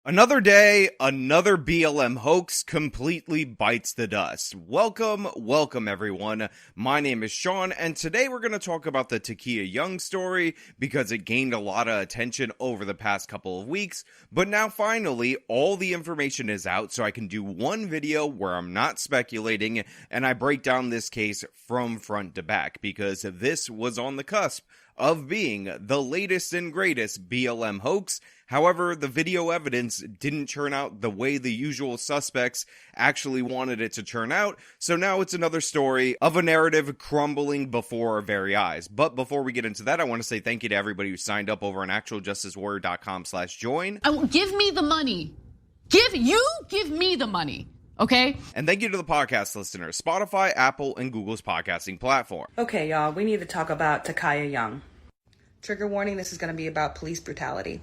Another day, another BLM hoax completely bites the dust. Welcome everyone. My name is Sean, and today we're going to talk about the Takia Young story because it gained a lot of attention over the past couple of weeks, but now finally all the information is out so I can do one video where I'm not speculating and I break down this case from front to back because this was on the cusp of being the latest and greatest BLM hoax. However, the video evidence didn't turn out the way the usual suspects actually wanted it to turn out, so now it's another story of a narrative crumbling before our very eyes. But before we get into that, I want to say thank you to everybody who signed up over on actualjusticewarrior.com/join. Give me the money. Give me the money. Okay? And thank you to the podcast listeners, Spotify, Apple, and Google's podcasting platform. Okay, y'all, we need to talk about Takia Young. Trigger warning, this is going to be about police brutality.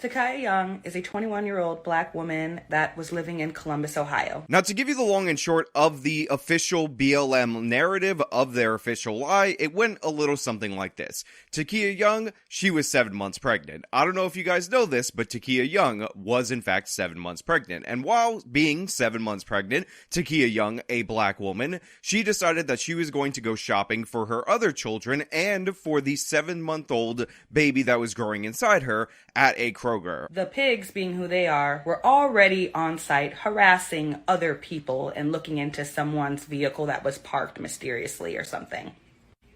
Takia Young is a 21-year-old black woman that was living in Columbus, Ohio. Now, to give you the long and short of the official BLM narrative of their official lie, it went a little something like this. Takia Young, she was 7 months pregnant. I don't know if you guys know this, but Takia Young was in fact 7 months pregnant. And while being 7 months pregnant, Takia Young, a black woman, she decided that she was going to go shopping for her other children and for the 7-month-old baby that was growing inside her at a Kroger. The pigs, being who they are, were already on site harassing other people and looking into someone's vehicle that was parked mysteriously or something.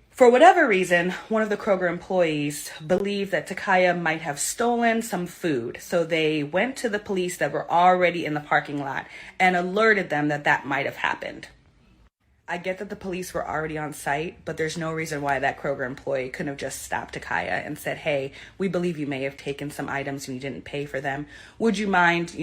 For whatever reason, one of the Kroger employees believed that Takia might have stolen some food, so they went to the police that were already in the parking lot and alerted them that that might have happened. I get that the police were already on site, but there's no reason why that Kroger employee couldn't have just stopped Takia and said, hey, we believe you may have taken some items and you didn't pay for them. Would you mind,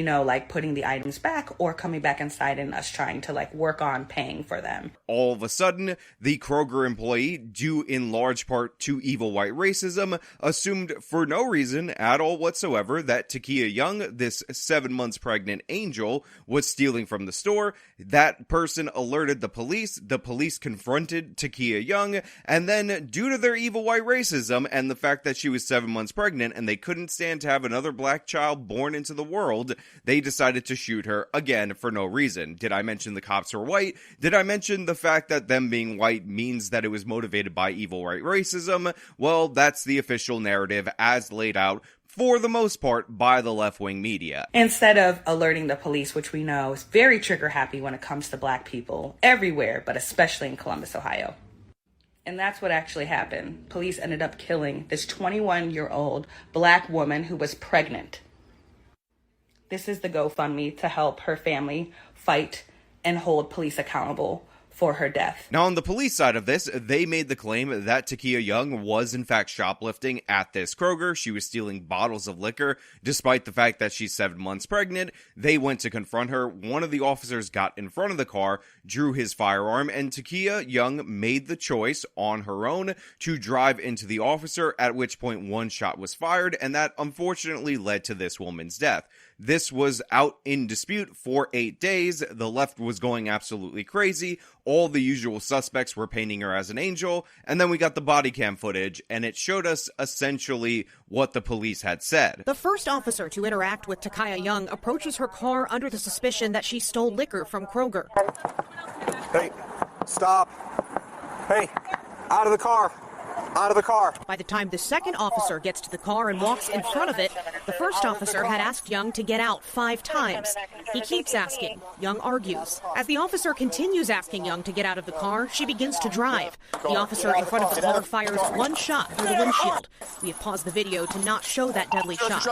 putting the items back or coming back inside and us trying to work on paying for them? All of a sudden, the Kroger employee, due in large part to evil white racism, assumed for no reason at all whatsoever that Takia Young, this 7 months pregnant angel, was stealing from the store. That person alerted the police. The police confronted Takia Young, and then due to their evil white racism and the fact that she was 7 months pregnant and they couldn't stand to have another black child born into the world, they decided to shoot her again for no reason. Did I mention the cops were white? Did I mention the fact that them being white means that it was motivated by evil white racism? Well, that's the official narrative as laid out for the most part by the left-wing media. Instead of alerting the police, which we know is very trigger-happy when it comes to black people everywhere, but especially in Columbus, Ohio. And that's what actually happened. Police ended up killing this 21-year-old black woman who was pregnant. This is the GoFundMe to help her family fight and hold police accountable for her death. Now, on the police side of this, they made the claim that Takia Young was in fact shoplifting at this Kroger. She was stealing bottles of liquor, despite the fact that she's 7 months pregnant. They went to confront her. One of the officers got in front of the car, drew his firearm, and Takia Young made the choice on her own to drive into the officer, at which point one shot was fired, and that unfortunately led to this woman's death. This was out in dispute for 8 days. The left was going absolutely crazy. All the usual suspects were painting her as an angel. And then we got the body cam footage, and it showed us essentially what the police had said. The first officer to interact with Takia Young approaches her car under the suspicion that she stole liquor from Kroger. Hey, stop. Hey, out of the car. Out of the car. By the time the second officer gets to the car and walks in front of it, the first officer had asked Young to get out 5 times. He keeps asking. Young argues. As the officer continues asking Young to get out of the car, she begins to drive. The officer in front of the car fires 1 shot through the windshield. We have paused the video to not show that deadly shot.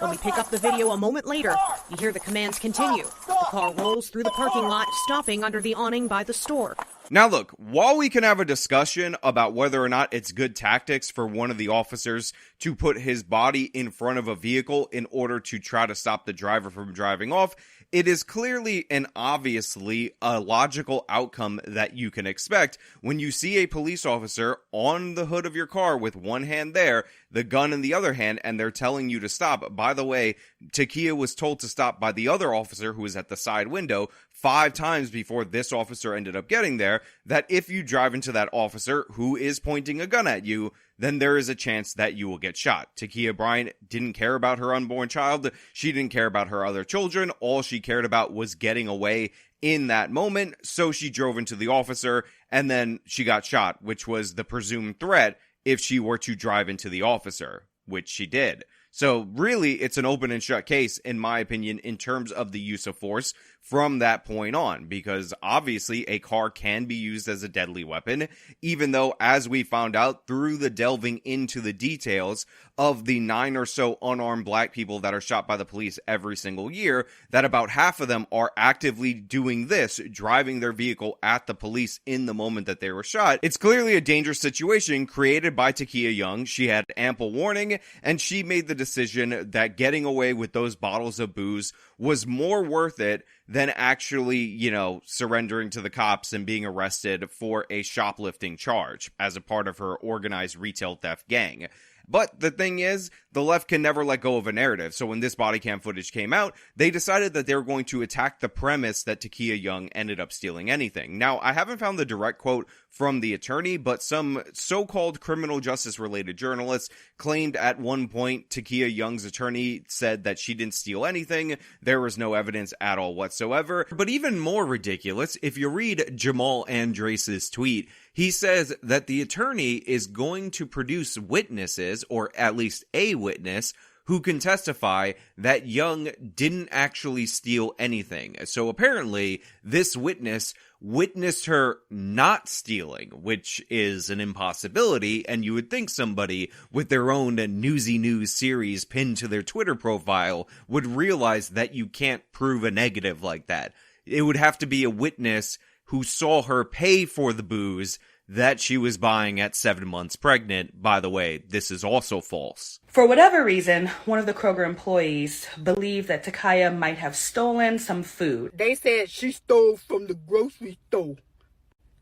When we pick up the video a moment later, you hear the commands continue. The car rolls through the parking lot, stopping under the awning by the store. Now look, while we can have a discussion about whether or not it's good tactics for one of the officers to put his body in front of a vehicle in order to try to stop the driver from driving off, it is clearly and obviously a logical outcome that you can expect when you see a police officer on the hood of your car with one hand there. the gun in the other hand, and they're telling you to stop. By the way, Takia was told to stop by the other officer who was at the side window 5 times before this officer ended up getting there, that if you drive into that officer who is pointing a gun at you, then there is a chance that you will get shot. Takia Bryant didn't care about her unborn child. She didn't care about her other children. All she cared about was getting away in that moment. So she drove into the officer, and then she got shot, which was the presumed threat if she were to drive into the officer, which she did. So really, it's an open and shut case, in my opinion, in terms of the use of force from that point on, because obviously a car can be used as a deadly weapon, even though, as we found out through the delving into the details of the 9 or so unarmed black people that are shot by the police every single year, that about half of them are actively doing this, driving their vehicle at the police in the moment that they were shot. It's clearly a dangerous situation created by Takia Young. She had ample warning, and she made the decision that getting away with those bottles of booze was more worth it than actually, surrendering to the cops and being arrested for a shoplifting charge as a part of her organized retail theft gang. But the thing is, the left can never let go of a narrative. So when this body cam footage came out, they decided that they were going to attack the premise that Takia Young ended up stealing anything. Now, I haven't found the direct quote from the attorney, but some so-called criminal justice related journalists claimed at one point Takia Young's attorney said that she didn't steal anything. There was no evidence at all whatsoever. But even more ridiculous, if you read Jamal Andres' tweet, he says that the attorney is going to produce witnesses, or at least a witness, who can testify that Young didn't actually steal anything. So apparently, this witness witnessed her not stealing, which is an impossibility, and you would think somebody with their own Newsy News series pinned to their Twitter profile would realize that you can't prove a negative like that. It would have to be a witness who saw her pay for the booze that she was buying at 7 months pregnant. By the way, this is also false. For whatever reason, one of the Kroger employees believed that Takia might have stolen some food. They said she stole from the grocery store.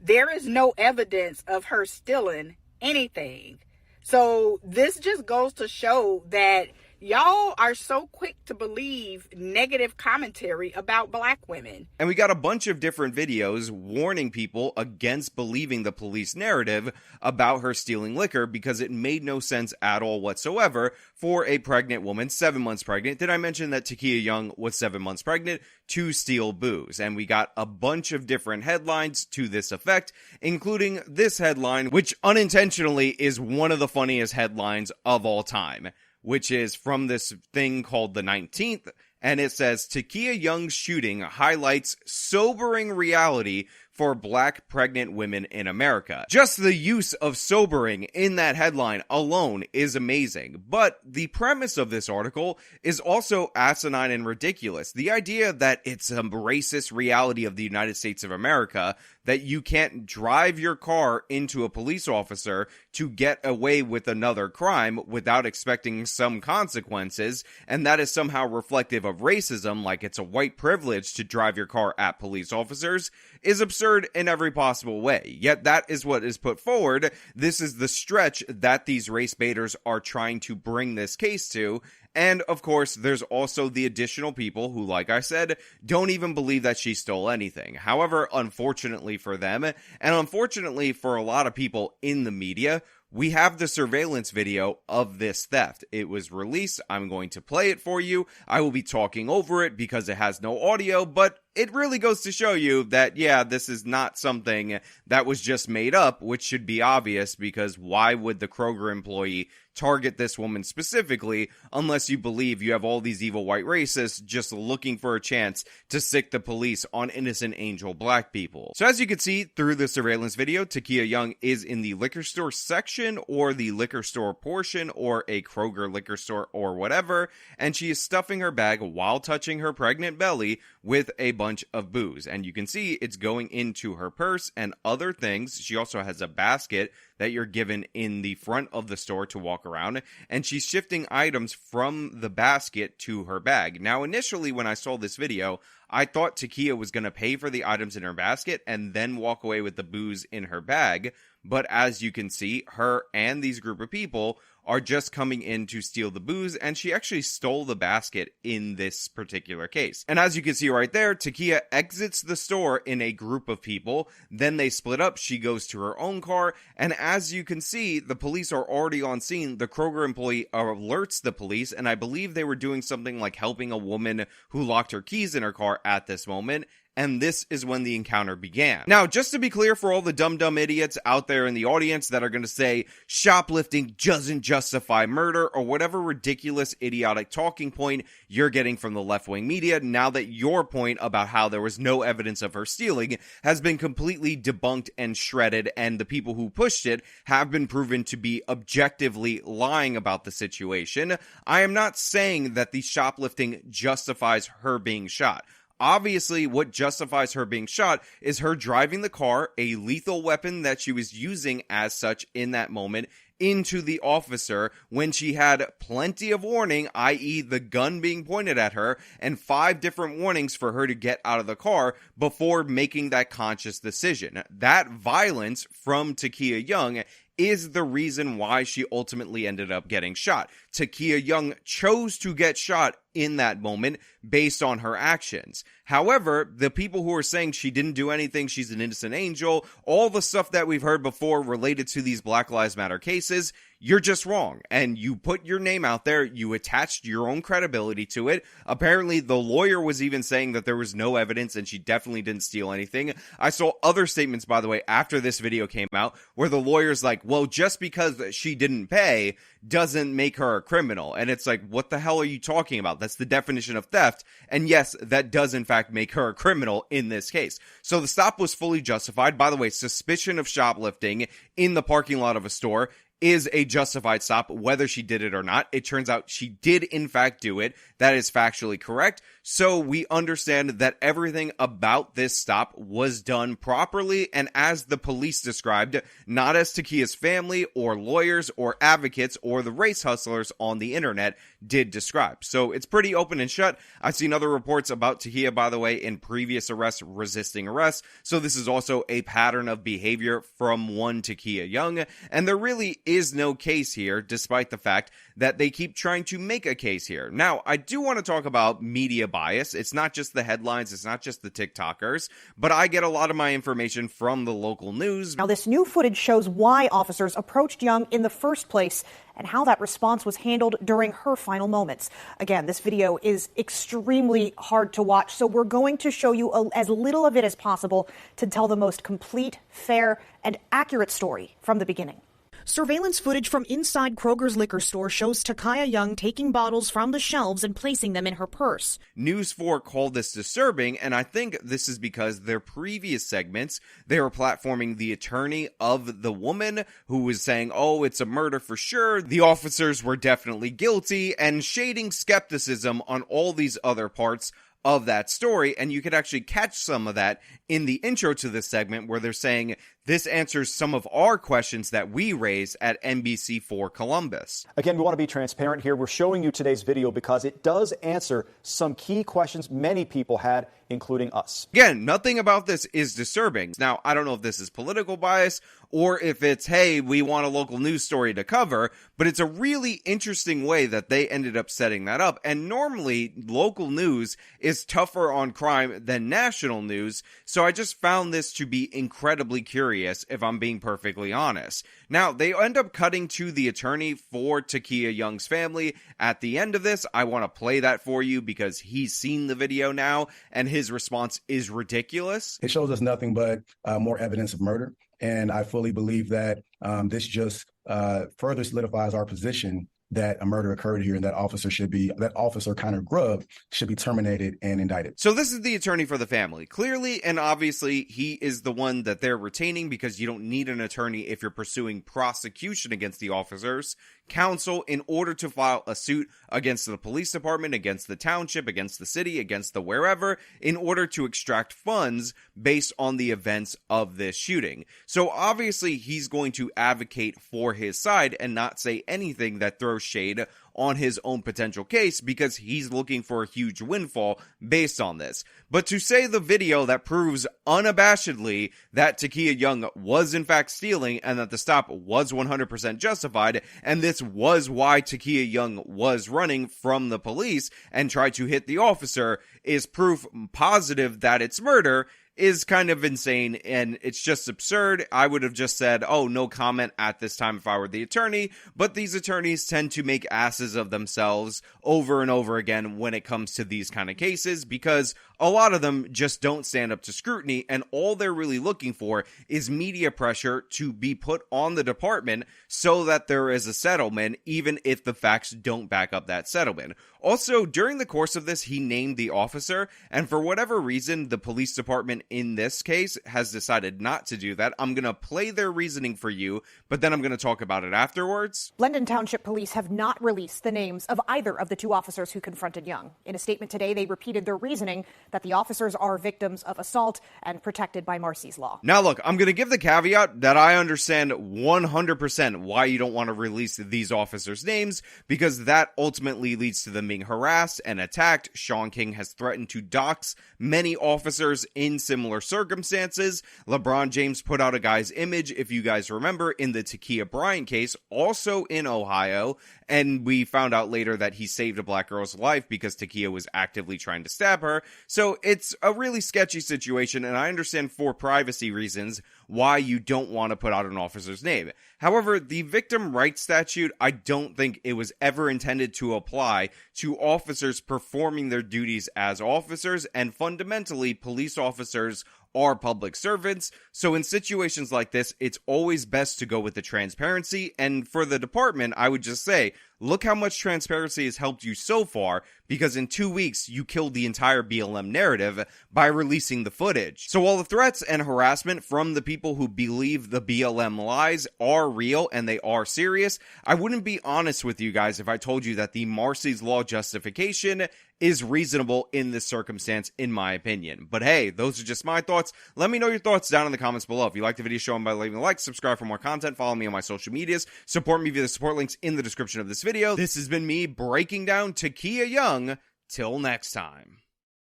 There is no evidence of her stealing anything. So this just goes to show that y'all are so quick to believe negative commentary about black women. And we got a bunch of different videos warning people against believing the police narrative about her stealing liquor, because it made no sense at all whatsoever for a pregnant woman, 7 months pregnant. Did I mention that Takia Young was 7 months pregnant to steal booze? And we got a bunch of different headlines to this effect, including this headline, which unintentionally is one of the funniest headlines of all time, which is from this thing called The 19th, and it says, Takia Young's shooting highlights sobering reality for black pregnant women in America. Just the use of sobering in that headline alone is amazing, but the premise of this article is also asinine and ridiculous. The idea that it's a racist reality of the United States of America, that you can't drive your car into a police officer to get away with another crime without expecting some consequences, and that is somehow reflective of racism, like it's a white privilege to drive your car at police officers, is absurd in every possible way. Yet that is what is put forward. This is the stretch that these race baiters are trying to bring this case to. And of course, there's also the additional people who, like I said, don't even believe that she stole anything. However, unfortunately for them, and unfortunately for a lot of people in the media, we have the surveillance video of this theft. It was released. I'm going to play it for you. I will be talking over it because it has no audio, but it really goes to show you that, yeah, this is not something that was just made up, which should be obvious, because why would the Kroger employee target this woman specifically unless you believe you have all these evil white racists just looking for a chance to sick the police on innocent angel black people? So as you can see through the surveillance video, Takia Young is in the liquor store section, or the liquor store portion, or a Kroger liquor store, or whatever, and she is stuffing her bag while touching her pregnant belly with a bunch of booze. And you can see it's going into her purse and other things. She also has a basket that you're given in the front of the store to walk around, and she's shifting items from the basket to her bag. Now, initially when I saw this video, I thought Takia was going to pay for the items in her basket and then walk away with the booze in her bag. But as you can see, her and these group of people are just coming in to steal the booze, and she actually stole the basket in this particular case. And as you can see right there, Takia exits the store in a group of people, then they split up, she goes to her own car, and as you can see, the police are already on scene. The Kroger employee alerts the police, and I believe they were doing something like helping a woman who locked her keys in her car at this moment. And this is when the encounter began. Now, just to be clear for all the dumb idiots out there in the audience that are going to say shoplifting doesn't justify murder or whatever ridiculous, idiotic talking point you're getting from the left-wing media, now that your point about how there was no evidence of her stealing has been completely debunked and shredded, and the people who pushed it have been proven to be objectively lying about the situation, I am not saying that the shoplifting justifies her being shot. Obviously, what justifies her being shot is her driving the car, a lethal weapon that she was using as such in that moment, into the officer when she had plenty of warning, i.e. the gun being pointed at her, and 5 different warnings for her to get out of the car before making that conscious decision. That violence from Takia Young is the reason why she ultimately ended up getting shot. Takia Young chose to get shot in that moment based on her actions. However, the people who are saying she didn't do anything, she's an innocent angel, all the stuff that we've heard before related to these Black Lives Matter cases, you're just wrong. And you put your name out there, you attached your own credibility to it. Apparently, the lawyer was even saying that there was no evidence and she definitely didn't steal anything. I saw other statements, by the way, after this video came out, where the lawyer's like, well, just because she didn't pay doesn't make her a criminal. And it's like, what the hell are you talking about? That's the definition of theft. And yes, that does in fact make her a criminal in this case. So the stop was fully justified. By the way, suspicion of shoplifting in the parking lot of a store is a justified stop, whether she did it or not. It turns out she did in fact do it. That is factually correct. So we understand that everything about this stop was done properly and as the police described, not as Takia's family or lawyers or advocates or the race hustlers on the internet did describe. So it's pretty open and shut. I've seen other reports about Takia, by the way, in previous arrests, resisting arrest. So this is also a pattern of behavior from one Takia Young. And there really is no case here, despite the fact that they keep trying to make a case here. Now, I do want to talk about media bias. It's not just the headlines, it's not just the TikTokers, but I get a lot of my information from the local news. Now, this new footage shows why officers approached Young in the first place and how that response was handled during her final moments. Again, this video is extremely hard to watch, so we're going to show you as little of it as possible to tell the most complete, fair, and accurate story from the beginning. Surveillance footage from inside Kroger's liquor store shows Takia Young taking bottles from the shelves and placing them in her purse. News 4 called this disturbing, and I think this is because their previous segments, they were platforming the attorney of the woman who was saying, oh, it's a murder for sure, the officers were definitely guilty, and shading skepticism on all these other parts of that story. And you could actually catch some of that in the intro to this segment where they're saying this answers some of our questions that we raise at NBC4 Columbus. Again, we want to be transparent here. We're showing you today's video because it does answer some key questions many people had, including us. Again, nothing about this is disturbing. Now, I don't know if this is political bias or if it's, hey, we want a local news story to cover, but it's a really interesting way that they ended up setting that up. And normally, local news is tougher on crime than national news, so I just found this to be incredibly curious, if I'm being perfectly honest. Now, they end up cutting to the attorney for Takia Young's family at the end of this. I want to play that for you because he's seen the video now, and his response is ridiculous. It shows us nothing but more evidence of murder. And I fully believe that this just further solidifies our position that a murder occurred here and that officer Connor Grubb should be terminated and indicted. So this is the attorney for the family. Clearly and obviously, he is the one that they're retaining because you don't need an attorney if you're pursuing prosecution against the officers. Counsel in order to file a suit against the police department, against the township, against the city, against the wherever, in order to extract funds based on the events of this shooting. So obviously he's going to advocate for his side and not say anything that throws shade on his own potential case because he's looking for a huge windfall based on this. But to say the video that proves unabashedly that Takia Young was in fact stealing and that the stop was 100% justified, and this was why Takia Young was running from the police and tried to hit the officer, is proof positive that it's murder, is kind of insane, and it's just absurd. I would have just said, oh, no comment at this time if I were the attorney, but these attorneys tend to make asses of themselves over and over again when it comes to these kind of cases, because a lot of them just don't stand up to scrutiny, and all they're really looking for is media pressure to be put on the department so that there is a settlement, even if the facts don't back up that settlement. Also, during the course of this, he named the officer, and for whatever reason, the police department in this case has decided not to do that. I'm going to play their reasoning for you, but then I'm going to talk about it afterwards. Blendon Township Police have not released the names of either of the two officers who confronted Young. In a statement today, they repeated their reasoning that the officers are victims of assault and protected by Marsy's law. Now look, I'm going to give the caveat that I understand 100% why you don't want to release these officers' names, because that ultimately leads to them being harassed and attacked. Shaun King has threatened to dox many officers in similar circumstances. LeBron James put out a guy's image, if you guys remember, in the Takia Bryant case, also in Ohio, and we found out later that he saved a black girl's life because Takia was actively trying to stab her. So it's a really sketchy situation, and I understand for privacy reasons why you don't want to put out an officer's name. However, the victim rights statute, I don't think it was ever intended to apply to officers performing their duties as officers, and fundamentally, police officers are public servants, so in situations like this, it's always best to go with the transparency, and for the department, I would just say, look how much transparency has helped you so far, because in 2 weeks, you killed the entire BLM narrative by releasing the footage. So while the threats and harassment from the people who believe the BLM lies are real and they are serious, I wouldn't be honest with you guys if I told you that the Marsy's Law justification is reasonable in this circumstance, in my opinion. But hey, those are just my thoughts. Let me know your thoughts down in the comments below. If you like the video, show them by leaving a like, subscribe for more content, follow me on my social medias, support me via the support links in the description of this video. This has been me breaking down Takia Young. Till next time.